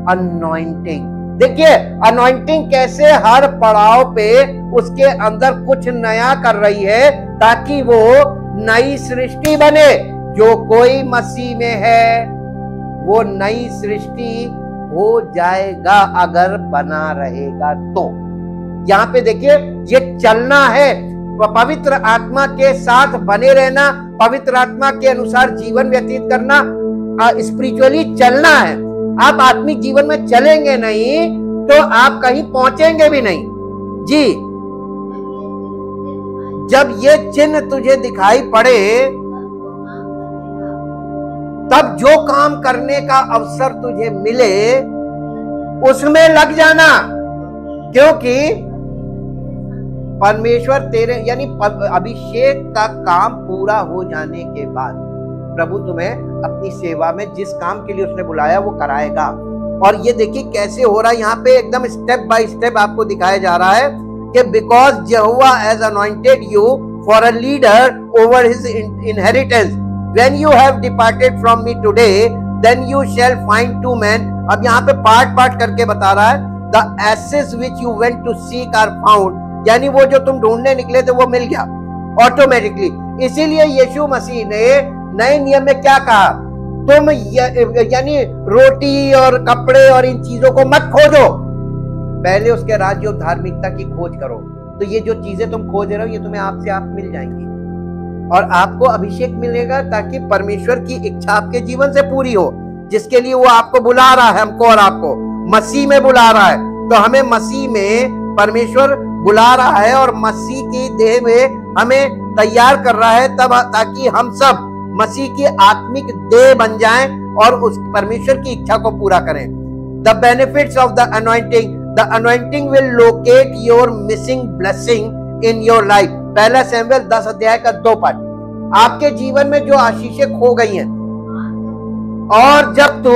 anointing. देखिए, अनॉइंटिंग कैसे हर पड़ाव पे उसके अंदर कुछ नया कर रही है, ताकि वो नई सृष्टि बने। जो कोई मसीह में है वो नई सृष्टि हो जाएगा, अगर बना रहेगा तो। यहाँ पे देखिए, ये चलना है, पवित्र आत्मा के साथ बने रहना, पवित्र आत्मा के अनुसार जीवन व्यतीत करना, स्पिरिचुअली चलना है। आप आत्मिक जीवन में चलेंगे नहीं तो आप कहीं पहुंचेंगे भी नहीं। जी, जब ये चिन्ह तुझे दिखाई पड़े, तब जो काम करने का अवसर तुझे मिले उसमें लग जाना, क्योंकि परमेश्वर तेरे यानी अभिषेक का काम पूरा हो जाने के बाद प्रभु तुम्हें अपनी सेवा में जिस काम के लिए उसने बुलाया वो कराएगा। और ये देखिए कैसे हो रहा है, यहाँ पे एकदम स्टेप बाय स्टेप आपको दिखाया जा रहा है कि बिकॉज यहोवा has anointed you for a leader over his inheritance when you have departed from me today then you shall find two man. अब यहाँ पे पार्ट पार्ट करके बता रहा है, the asses which you went to seek are found, यानी वो जो तुम ढूंढने निकले थे वो मिल गया ऑटोमेटिकली। इसीलिए यीशु मसीह ने नए नियम में क्या कहा, तुम यानी रोटी और कपड़े और इन चीजों को मत खोजो, पहले उसके राज्य और धार्मिकता की खोज करो। तो ये जो चीजें तुम खोज रहे हो ये तुम्हें आपसे आप मिल जाएंगी और आपको अभिषेक मिलेगा ताकि परमेश्वर की इच्छा आपके जीवन से पूरी हो, जिसके लिए वो आपको बुला रहा है, हमको और आपको मसीह में बुला रहा है। तो हमें मसीह में परमेश्वर बुला रहा है और मसीह की देह में हमें तैयार कर रहा है तब ताकि हम सब मसीह की आत्मिक देह बन जाएं और उस परमेश्वर की इच्छा को पूरा करें। The benefits of the anointing will locate your missing blessing in your life. पहला शमूएल 10 अध्याय का 2 पद। आपके जीवन में जो आशीषें खो गई हैं और जब तू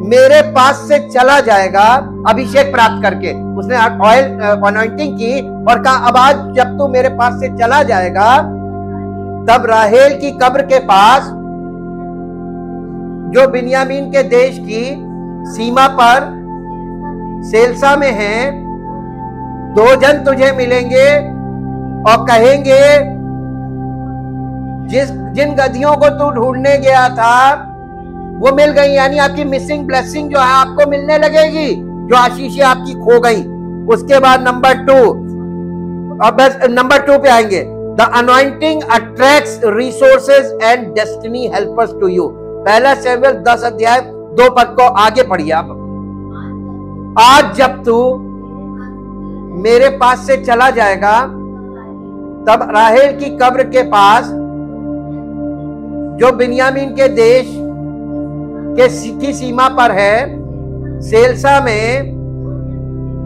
मेरे पास से चला जाएगा अभिषेक प्राप्त करके, उसने ऑयल अनॉइंटिंग की और कहा अब आज जब तू मेरे पास से चला जाएगा, तब राहेल की कब्र के पास जो बिन्यामीन के देश की सीमा पर सेल्सा में है, 2 जन तुझे मिलेंगे और कहेंगे जिन गधियों को तू ढूंढने गया था वो मिल गई, यानी आपकी मिसिंग ब्लेसिंग जो है आपको मिलने लगेगी, जो आशीषें आपकी खो गई। उसके बाद नंबर 2, अब बस नंबर 2 पे आएंगे। The anointing attracts resources and destiny helpers to you. पहला शमूएल 10 अध्याय 2 पद को आगे पढ़िए आप। आज जब तू मेरे पास से चला जाएगा, तब राहेल की कब्र के पास जो बिन्यामीन के देश की सीमा पर है, सेल्सा में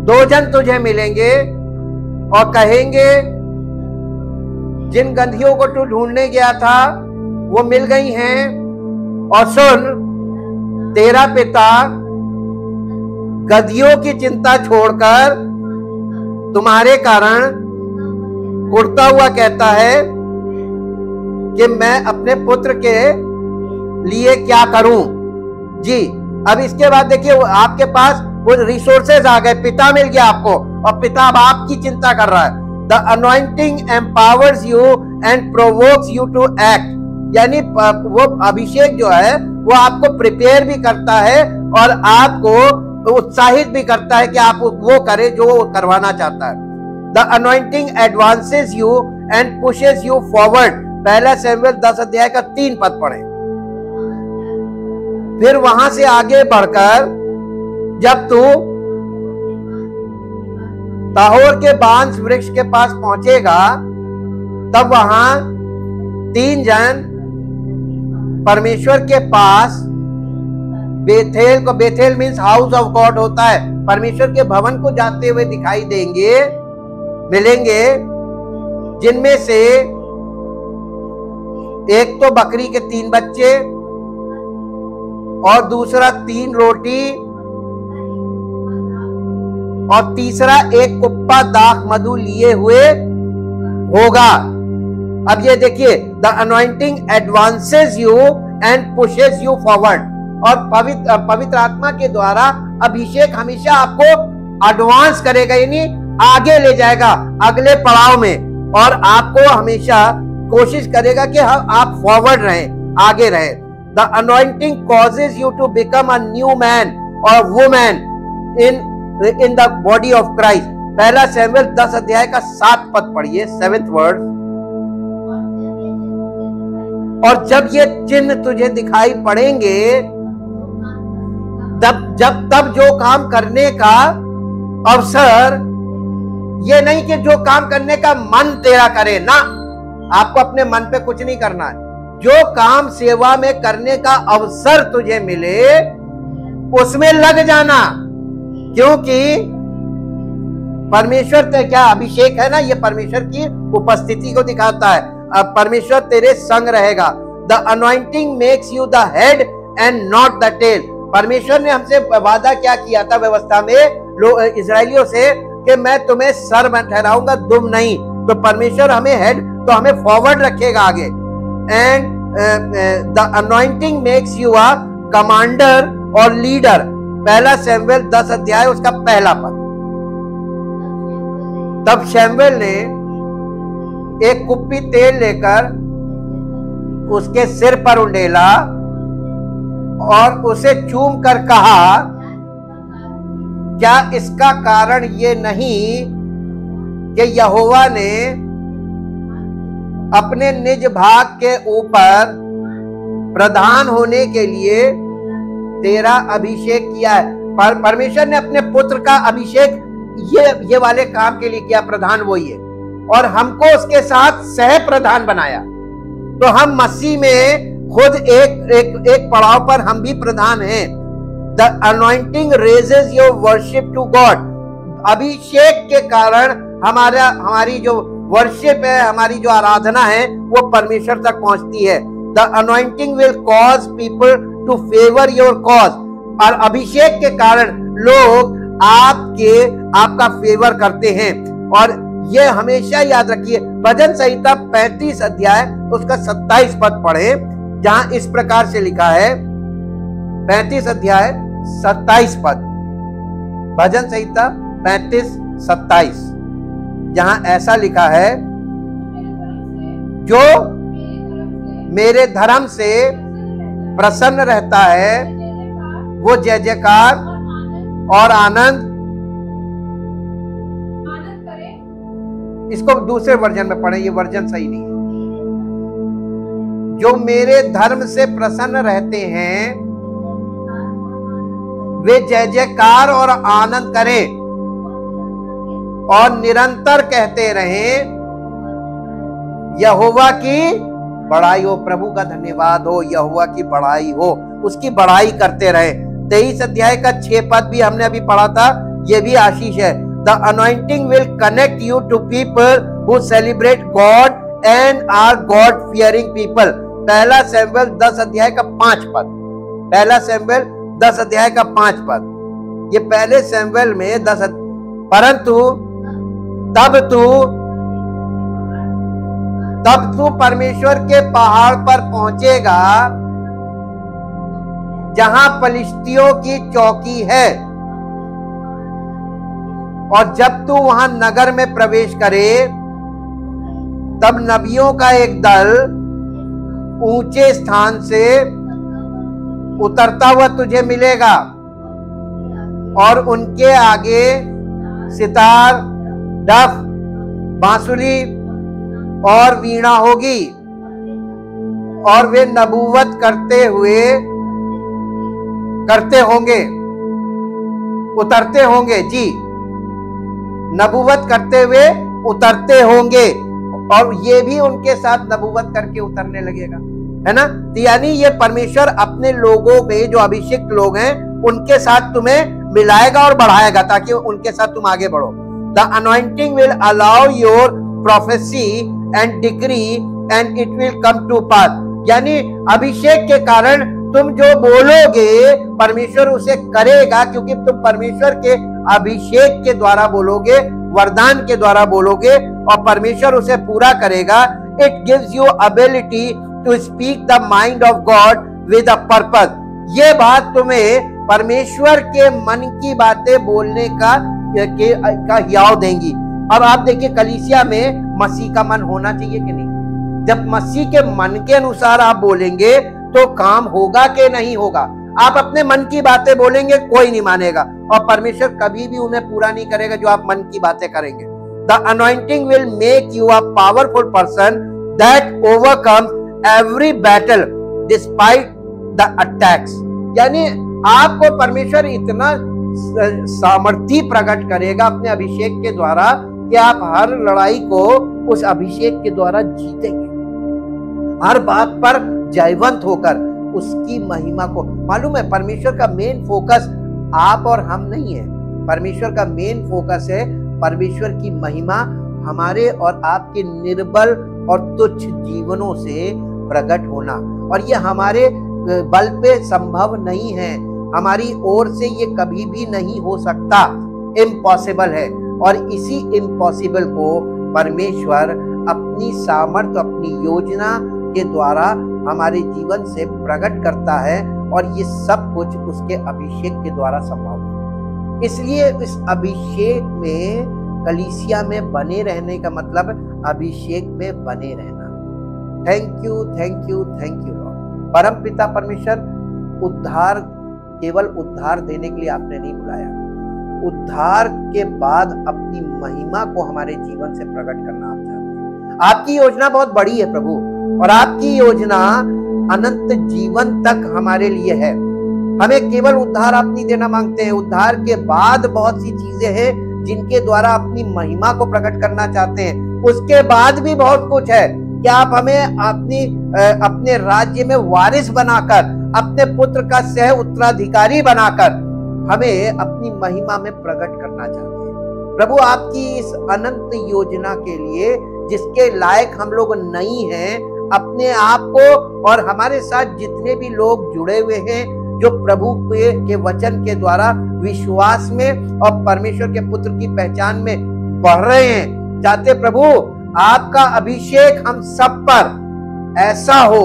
2 जन तुझे मिलेंगे और कहेंगे जिन गंधियों को तू ढूंढने गया था वो मिल गई हैं, और सुन तेरा पिता गधियों की चिंता छोड़कर तुम्हारे कारण उड़ता हुआ कहता है कि मैं अपने पुत्र के लिए क्या करूं। जी, अब इसके बाद देखिए आपके पास वो रिसोर्सेज आ गए, पिता मिल गया आपको और पिता अब आपकी चिंता कर रहा है। The anointing empowers you and provokes you to act, यानी वो अभिषेक जो है वो आपको प्रिपेयर भी करता है और आपको उत्साहित भी करता है कि आप वो करें जो वो करवाना चाहता है। The anointing advances you and pushes you forward. पहला शमूएल 10 अध्याय का 3 पद पढ़े। फिर वहां से आगे बढ़कर जब तू ताहोर के बांस वृक्ष के पास पहुंचेगा, तब वहां 3 जन परमेश्वर के पास Bethel means house of God होता है, परमेश्वर के भवन को जाते हुए दिखाई देंगे, मिलेंगे, जिनमें से एक तो बकरी के 3 बच्चे और दूसरा 3 रोटी और तीसरा एक कुप्पा दाख मधु लिए हुए होगा। अब ये देखिए, the anointing advances you and pushes you forward. और पवित्र आत्मा के द्वारा अभिषेक हमेशा आपको एडवांस करेगा, यानी आगे ले जाएगा अगले पड़ाव में, और आपको हमेशा कोशिश करेगा कि आप फॉरवर्ड रहें, आगे रहें। The anointing causes you to become a new man और women in the body of Christ. पहला शमूएल 10 अध्याय का 7 पद पढ़िए, 7th वर्ड। और जब ये चिन्ह तुझे दिखाई पड़ेंगे, तब जो काम करने का अवसर, ये नहीं कि जो काम करने का मन तेरा करे ना, आपको अपने मन पे कुछ नहीं करना है। जो काम सेवा में करने का अवसर तुझे मिले उसमें लग जाना, क्योंकि परमेश्वर ते क्या अभिषेक है ना, ये परमेश्वर की उपस्थिति को दिखाता है। अब परमेश्वर तेरे संग रहेगा। The anointing makes you the head and not the tail. परमेश्वर ने हमसे वादा क्या किया था व्यवस्था में इजराइलियों से कि मैं तुम्हें सर में ठहराऊंगा, दुम नहीं। तो परमेश्वर हमें हेड, तो हमें फॉरवर्ड रखेगा आगे। And the anointing makes you a commander और लीडर। पहला शमूएल 10 अध्याय उसका पहला पद। तब शमूएल ने एक कुप्पी तेल लेकर उसके सिर पर उंडेला और उसे चूम कर कहा, क्या इसका कारण ये नहीं कि यहोवा ने अपने निज भाग के ऊपर प्रधान होने के लिए तेरा अभिषेक किया है। परमेश्वर ने अपने पुत्र का अभिषेक ये वाले काम के लिए किया, प्रधान वही है, और हमको उसके साथ सह प्रधान बनाया। तो हम मसीह में खुद एक पड़ाव पर हम भी प्रधान हैं। The anointing raises your worship to God. अभिषेक के कारण हमारी जो वर्शिप है, हमारी जो आराधना है, वो परमेश्वर तक पहुंचती है। The anointing will cause people to favour your cause. और अभिषेक के कारण लोग आपका फेवर करते हैं। और ये हमेशा याद रखिए, भजन संहिता 35 अध्याय उसका 27 पद पढ़े, जहां इस प्रकार से लिखा है। 35 अध्याय 27 पद, भजन संहिता 35-27, जहां ऐसा लिखा है, जो मेरे धर्म से प्रसन्न रहता है वो जय जयकार और आनंद। इसको दूसरे वर्जन में पढ़े, ये वर्जन सही नहीं है। जो मेरे धर्म से प्रसन्न रहते हैं वे जय जयकार और आनंद करें और निरंतर कहते रहें, यहोवा की बड़ाई हो। प्रभु का धन्यवाद हो, यहोवा की बड़ाई हो, उसकी बड़ाई करते रहे। 23 अध्याय का 6 पद भी हमने अभी पढ़ा था, ये भी आशीष है। The anointing will connect you to people who celebrate God and are God fearing people. पहला शमूएल 10 अध्याय का 5 पद, पहला शमूएल 10 अध्याय का 5 पद। ये पहले शमूएल में 10, परंतु तब तू परमेश्वर के पहाड़ पर पहुंचेगा जहां फलिश्तियों की चौकी है, और जब तू वहां नगर में प्रवेश करे तब नबियों का एक दल ऊंचे स्थान से उतरता हुआ तुझे मिलेगा और उनके आगे सितार, डफ, बांसुरी और वीणा होगी और वे नबूवत उतरते होंगे जी, नबूवत करते हुए उतरते होंगे, और ये भी उनके साथ नबूवत करके उतरने लगेगा, है ना। तो यानी ये परमेश्वर अपने लोगों में जो अभिषिक्त लोग हैं उनके साथ तुम्हें मिलाएगा और बढ़ाएगा ताकि उनके साथ तुम आगे बढ़ो। The anointing will allow your prophecy and degree and it will come to pass. यानी अभिषेक के कारण तुम जो बोलोगे परमेश्वर उसे करेगा, क्योंकि तुम परमेश्वर के अभिषेक के द्वारा बोलोगे, वरदान के द्वारा बोलोगे और परमेश्वर उसे पूरा करेगा। It gives you ability to speak the mind of God with a purpose. ये बात तुम्हें परमेश्वर के मन की बातें बोलने का हियाव देंगी। अब आप देखिए कलीसिया में मसीह का मन होना चाहिए कि नहीं? जब मसीह के मन के अनुसार आप बोलेंगे तो काम होगा कि नहीं होगा? आप अपने मन की बातें बोलेंगे, कोई नहीं मानेगा और परमेश्वर कभी भी उन्हें पूरा नहीं करेगा जो आप मन की बातें करेंगे। The anointing will make you a powerful person that overcomes every battle despite the attacks. यानी आपको परमेश्वर इतना सामर्थ्य प्रकट करेगा अपने अभिषेक के द्वारा कि आप हर लड़ाई को उस अभिषेक के द्वारा जीतेंगे, हर बात पर जयवंत होकर उसकी महिमा को। मालूम है परमेश्वर का मेन फोकस आप और हम नहीं है, परमेश्वर का मेन फोकस है परमेश्वर की महिमा हमारे और आपके निर्बल और तुच्छ जीवनों से प्रकट होना। और ये हमारे बल पे संभव नहीं है, हमारी ओर से ये कभी भी नहीं हो सकता, इम्पॉसिबल है। और इसी इम्पॉसिबल को परमेश्वर अपनी सामर्थ्य, अपनी योजना के द्वारा हमारे जीवन से प्रकट करता है, और ये सब कुछ उसके अभिषेक के द्वारा संभव है। इसलिए इस अभिषेक में, कलीसिया में बने रहने का मतलब अभिषेक में बने रहना। Thank you, thank you, thank you Lord. परम पिता परमेश्वर, उद्धार केवल उद्धार देने के लिए आपने नहीं बुलाया, उद्धार के बाद अपनी महिमा को हमारे जीवन से प्रकट करना आप चाहते हैं। आपकी योजना बहुत बड़ी है प्रभु, और आपकी योजना अनंत जीवन तक हमारे लिए है। हमें केवल उद्धार आप नहीं देना मांगते हैं, उद्धार के बाद बहुत सी चीजें हैं जिनके द्वारा अपनी महिमा को प्रकट करना चाहते हैं। उसके बाद भी बहुत कुछ है कि आप हमें अपने राज्य में वारिस बनाकर, अपने पुत्र का सह उत्तराधिकारी बनाकर हमें अपनी महिमा में प्रकट करना चाहते हैं। प्रभु, आपकी इस अनंत योजना के लिए, जिसके लायक हम लोग नहीं हैं, अपने आप को और हमारे साथ जितने भी लोग जुड़े हुए हैं, जो प्रभु के वचन के द्वारा विश्वास में और परमेश्वर के पुत्र की पहचान में बढ़ रहे हैं, चाहते प्रभु आपका अभिषेक हम सब पर ऐसा हो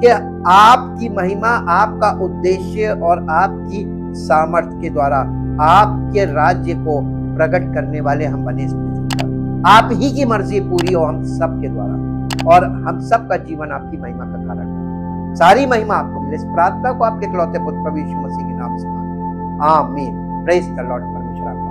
कि आपकी महिमा, आपका उद्देश्य और आपकी सामर्थ्य के द्वारा आपके राज्य को प्रकट करने वाले हम बने। आप ही की मर्जी पूरी हो हम सब के द्वारा, और हम सब का जीवन आपकी महिमा का कारण बने। सारी महिमा आपको मिले। इस प्रार्थना को आपके इकलौते पुत्र प्रभु यीशु मसीह के नाम से मांगते हैं, आमीन। Praise the Lord. परमेश्वर